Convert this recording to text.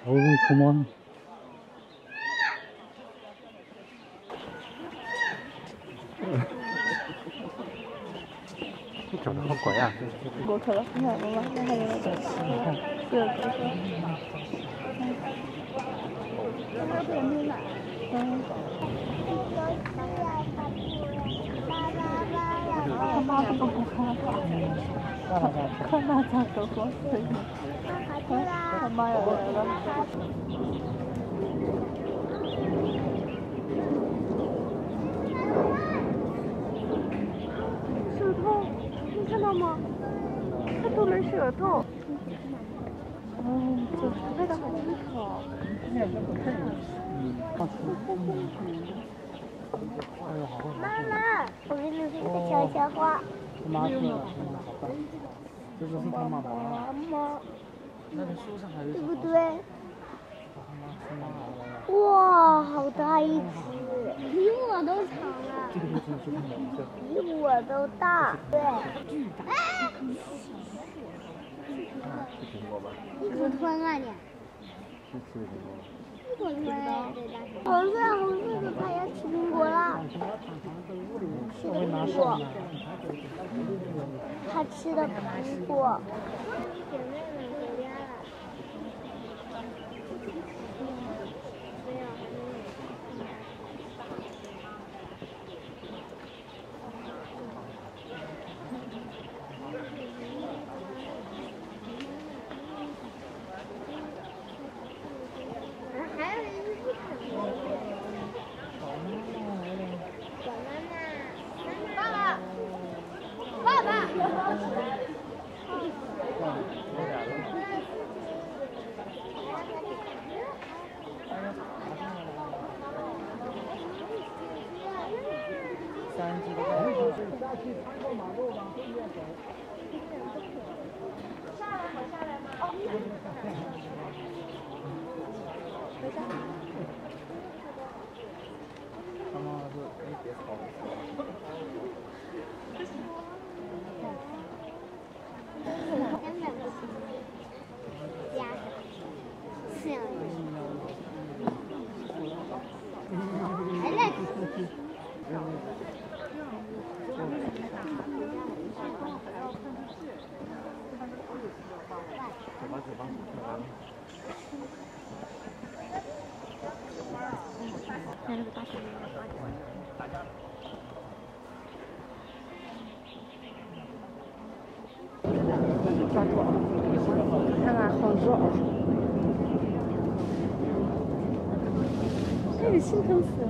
我用什么？你长得好乖呀！我看到你看我那还有那个他妈这个不害怕，看那家狗狗死了，他妈要来了。舌头，你看到吗？它吐了舌头。就是那个很厉害。妈妈，我给你说一个悄悄话。妈说了，这就是他妈妈。妈，那个树上还有。对不对？哇，好大一只，比我都长啊！比我都大，对。吃苹果吧。一口吞啊你！是吃苹果。一口吞。红色的，它要吃苹果了。吃的苹果。它吃的苹果。他妈说：“你别吵了。”走吧。那个大熊。看看好热。这个心疼死了。